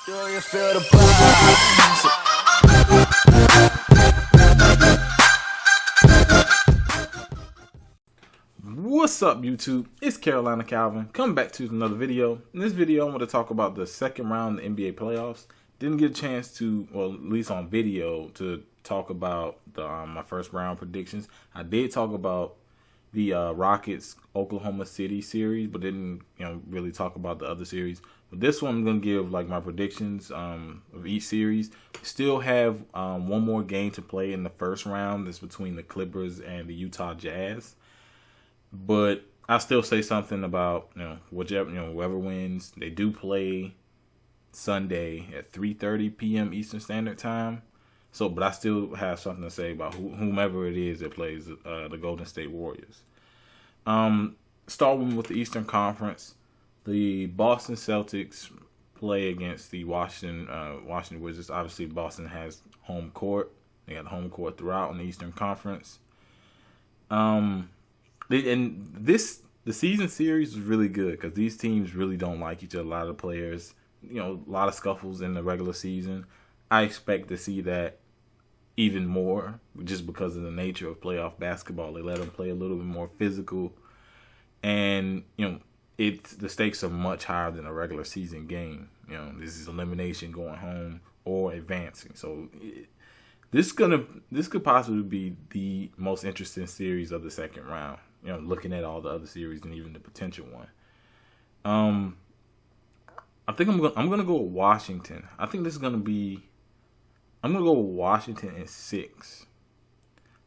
Do you feel the vibes? What's up, YouTube? It's Carolina Calvin. Coming back to another video. In this video, I want to talk about the second round of the NBA playoffs. Didn't get a chance to, well, at least on video, to talk about my first round predictions. I did talk about the Rockets Oklahoma City series, but didn't really talk about the other series. But this one, I'm gonna give like my predictions of each series. Still have one more game to play in the first round. That's between the Clippers and the Utah Jazz. But I still say something about whichever whoever wins. They do play Sunday at 3:30 p.m. Eastern Standard Time. So, but I still have something to say about whomever it is that plays the Golden State Warriors. Starting with the Eastern Conference, the Boston Celtics play against the Washington Wizards. Obviously, Boston has home court. They got home court throughout in the Eastern Conference. The season series was really good because these teams really don't like each other. A lot of players, a lot of scuffles in the regular season. I expect to see that even more just because of the nature of playoff basketball. They let them play a little bit more physical, and the stakes are much higher than a regular season game. This is elimination, going home, or advancing. So this could possibly be the most interesting series of the second round. Looking at all the other series and even the potential one. I think I'm gonna go with Washington. I think this is gonna be. I'm gonna go with Washington in 6.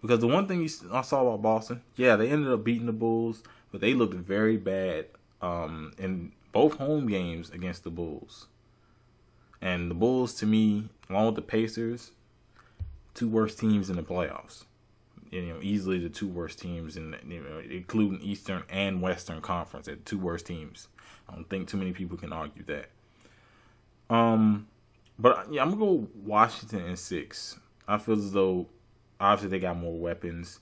Because the one thing I saw about Boston, yeah, they ended up beating the Bulls, but they looked very bad in both home games against the Bulls. And the Bulls, to me, along with the Pacers, 2 worst teams in the playoffs. Easily the 2 worst teams in, including Eastern and Western Conference, at 2 worst teams. I don't think too many people can argue that. But yeah, I'm gonna go Washington in 6. I feel as though obviously they got more weapons.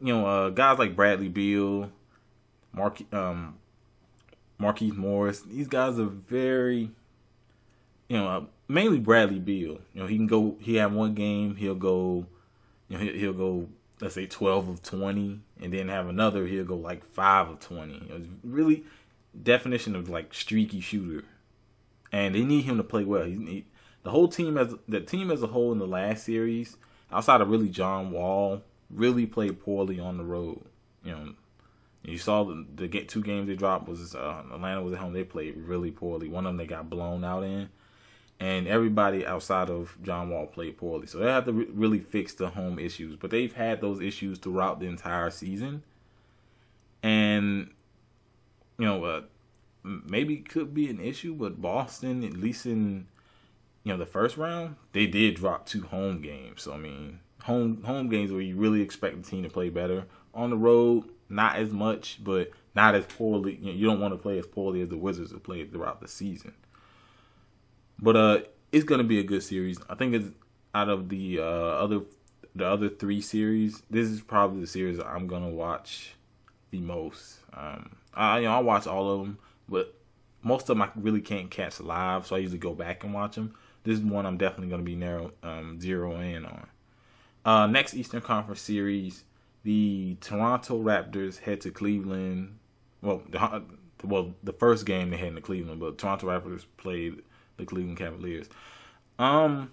Guys like Bradley Beal, Marquise Morris. These guys are very, mainly Bradley Beal. He can go. He had one game. He'll go. He'll go. Let's say 12 of 20, and then have another. He'll go like 5 of 20. It's really definition of like streaky shooter, and they need him to play well. The whole team as a whole in the last series, outside of really John Wall, really played poorly on the road. You saw the 2 games they dropped was Atlanta was at home. They played really poorly. One of them they got blown out in. And everybody outside of John Wall played poorly. So they have to really fix the home issues. But they've had those issues throughout the entire season. And, maybe could be an issue. But Boston, at least in, the first round, they did drop 2 home games. So, I mean, home games where you really expect the team to play better. On the road, not as much, but not as poorly. You don't want to play as poorly as the Wizards have played throughout the season. But it's gonna be a good series. I think it's out of the other 3 series, this is probably the series I'm gonna watch the most. I'll watch all of them, but most of them I really can't catch live, so I usually go back and watch them. This is one I'm definitely gonna be zeroing in on. Next Eastern Conference series, the Toronto Raptors head to Cleveland. Well, the first game they head to Cleveland, but Toronto Raptors played the Cleveland Cavaliers. I'm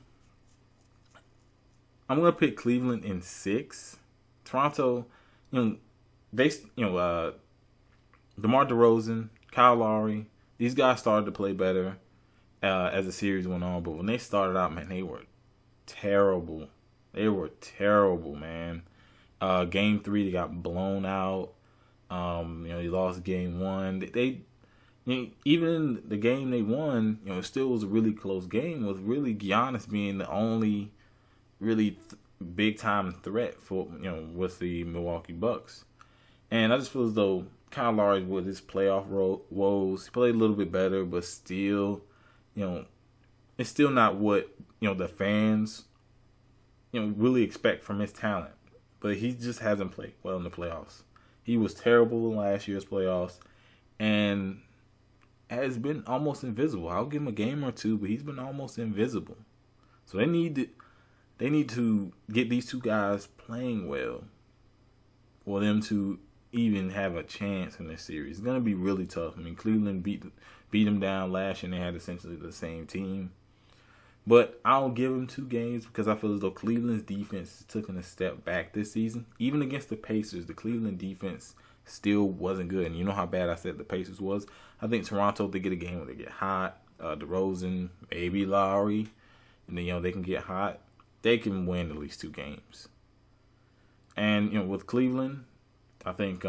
gonna pick Cleveland in 6. Toronto, DeMar DeRozan, Kyle Lowry, these guys started to play better as the series went on. But when they started out, man, they were terrible. They were terrible, man. Game 3, they got blown out. They lost game 1. Even in the game they won, it still was a really close game, with really Giannis being the only really big time threat for with the Milwaukee Bucks. And I just feel as though Kyle Lowry, with his playoff woes, he played a little bit better, but still, it's still not what the fans really expect from his talent. But he just hasn't played well in the playoffs. He was terrible in last year's playoffs, and has been almost invisible. I'll give him a game or two, but he's been almost invisible. So they need to get these two guys playing well for them to even have a chance in this series. It's gonna be really tough. I mean, Cleveland beat them down last year, and they had essentially the same team. But I'll give them 2 games because I feel as though Cleveland's defense took a step back this season. Even against the Pacers, the Cleveland defense still wasn't good. And you know how bad I said the Pacers was? I think Toronto, they get a game where they get hot. DeRozan, maybe Lowry, and then, they can get hot. They can win at least 2 games. And, with Cleveland, I think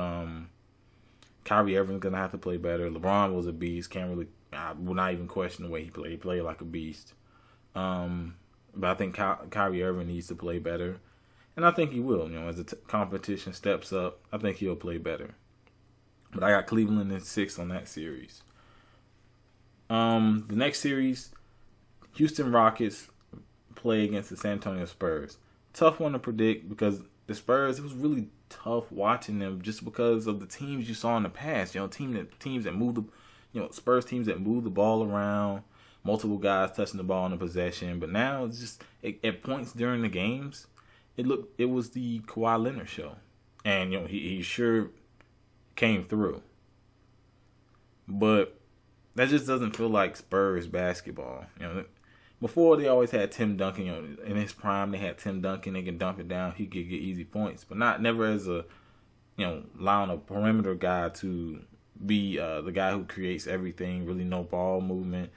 Kyrie Irving's going to have to play better. LeBron was a beast. I will not even question the way he played. He played like a beast. But I think Kyrie Irving needs to play better. And I think he will. As the competition steps up, I think he'll play better. But I got Cleveland in 6 on that series. The next series, Houston Rockets play against the San Antonio Spurs. Tough one to predict because the Spurs, it was really tough watching them just because of the teams you saw in the past. Teams that move Spurs teams that move the ball around, multiple guys touching the ball in a possession. But now it's just at points during the games, it was the Kawhi Leonard show, and he sure came through. But that just doesn't feel like Spurs basketball. Before they always had Tim Duncan. In his prime they had Tim Duncan. They can dump it down. He could get easy points, but never as a allowing a perimeter guy to be the guy who creates everything. Really no ball movement.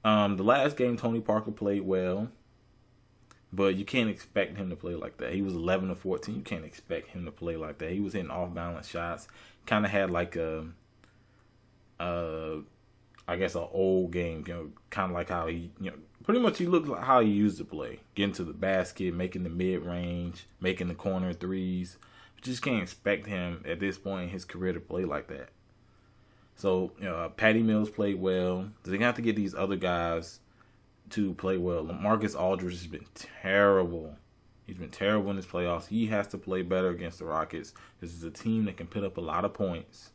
The last game Tony Parker played well, but you can't expect him to play like that. He was 11 of 14. You can't expect him to play like that. He was hitting off balance shots. Kind of had like I guess an old game, kind of like how he, pretty much he looked like how he used to play. Getting to the basket, making the mid-range, making the corner threes. You just can't expect him at this point in his career to play like that. So, Patty Mills played well. They're going to have to get these other guys to play well. LaMarcus Aldridge has been terrible. He's been terrible in his playoffs. He has to play better against the Rockets. This is a team that can put up a lot of points.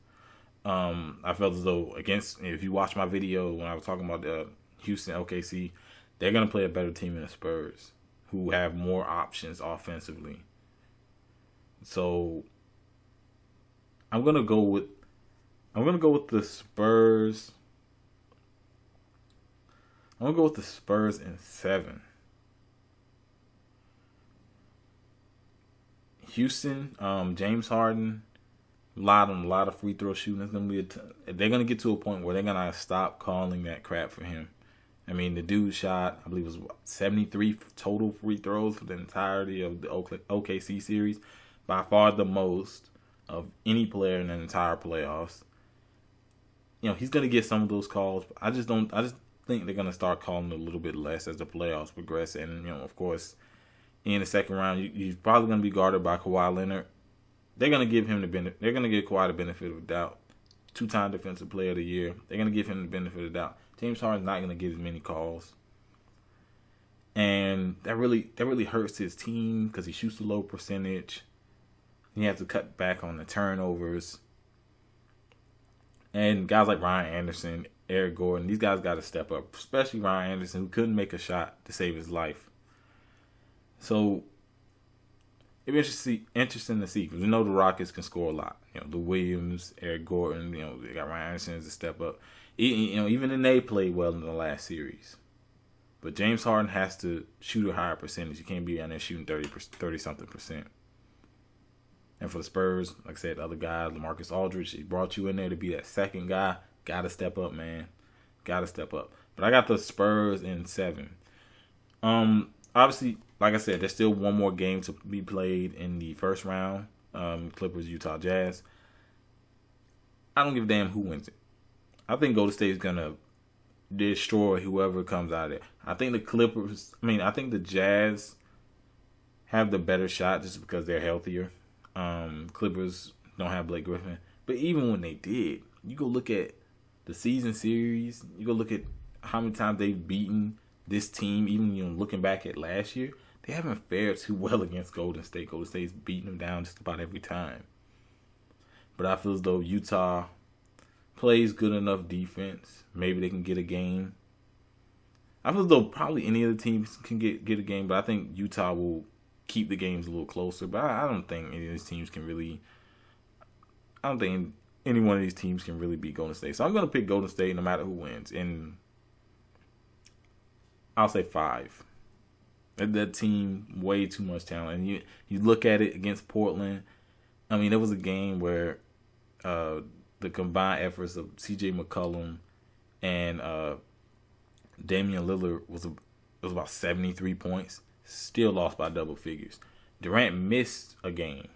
I felt as though if you watch my video when I was talking about Houston, OKC, they're going to play a better team than the Spurs, who have more options offensively. So I'm going to go with the Spurs. I'm going to go with the Spurs in 7. Houston, James Harden relied on a lot of free throw shooting. It's going to be they're going to get to a point where they're going to stop calling that crap for him. I mean, the dude shot, I believe it was 73 total free throws for the entirety of the OKC series. By far the most of any player in the entire playoffs. He's going to get some of those calls. But I just think they're going to start calling a little bit less as the playoffs progress. And, of course, in the second round, he's probably going to be guarded by Kawhi Leonard. They're going to give him they're going to give Kawhi the benefit of the doubt. 2-time Defensive Player of the Year. They're going to give him the benefit of the doubt. James Harden's not going to get as many calls. And that really hurts his team because he shoots a low percentage. He has to cut back on the turnovers. And guys like Ryan Anderson, Eric Gordon, these guys got to step up, especially Ryan Anderson, who couldn't make a shot to save his life. So it'll be interesting to see because we know the Rockets can score a lot. The Williams, Eric Gordon, they got Ryan Anderson as a step up. Even then they played well in the last series. But James Harden has to shoot a higher percentage. You can't be on there shooting 30-something%. And for the Spurs, like I said, the other guy, LaMarcus Aldridge, he brought you in there to be that second guy. Got to step up, man. Got to step up. But I got the Spurs in 7. Obviously, like I said, there's still one more game to be played in the first round. Clippers, Utah Jazz. I don't give a damn who wins it. I think Golden State is going to destroy whoever comes out of it. I think the Jazz have the better shot just because they're healthier. Clippers don't have Blake Griffin. But even when they did, you go look at the season series, you go look at how many times they've beaten this team, even looking back at last year, they haven't fared too well against Golden State. Golden State's beating them down just about every time. But I feel as though Utah plays good enough defense, maybe they can get a game. I feel as though probably any of the teams can get a game, but I think Utah will keep the games a little closer. But I don't think any of these teams can really. I don't think any one of these teams can really beat Golden State. So I'm gonna pick Golden State no matter who wins, and I'll say 5. That team, way too much talent. And you look at it against Portland. I mean, there was a game where the combined efforts of C.J. McCollum and Damian Lillard was about 73 points. Still lost by double figures. Durant missed a game,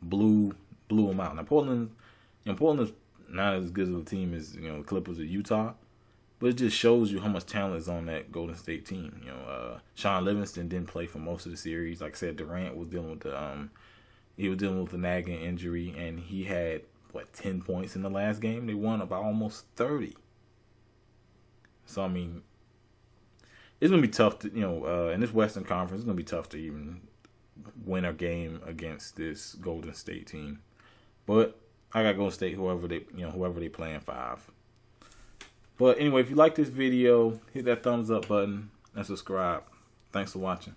blew him out. Now Portland's not as good of a team as the Clippers or Utah, but it just shows you how much talent is on that Golden State team. Sean Livingston didn't play for most of the series. Like I said, Durant was dealing with the nagging injury, and he had 10 points in the last game. They won about almost 30. So I mean, it's gonna be tough to in this Western Conference. It's gonna be tough to even win a game against this Golden State team. But I got Golden State, whoever they play in 5. But anyway, if you like this video, hit that thumbs up button and subscribe. Thanks for watching.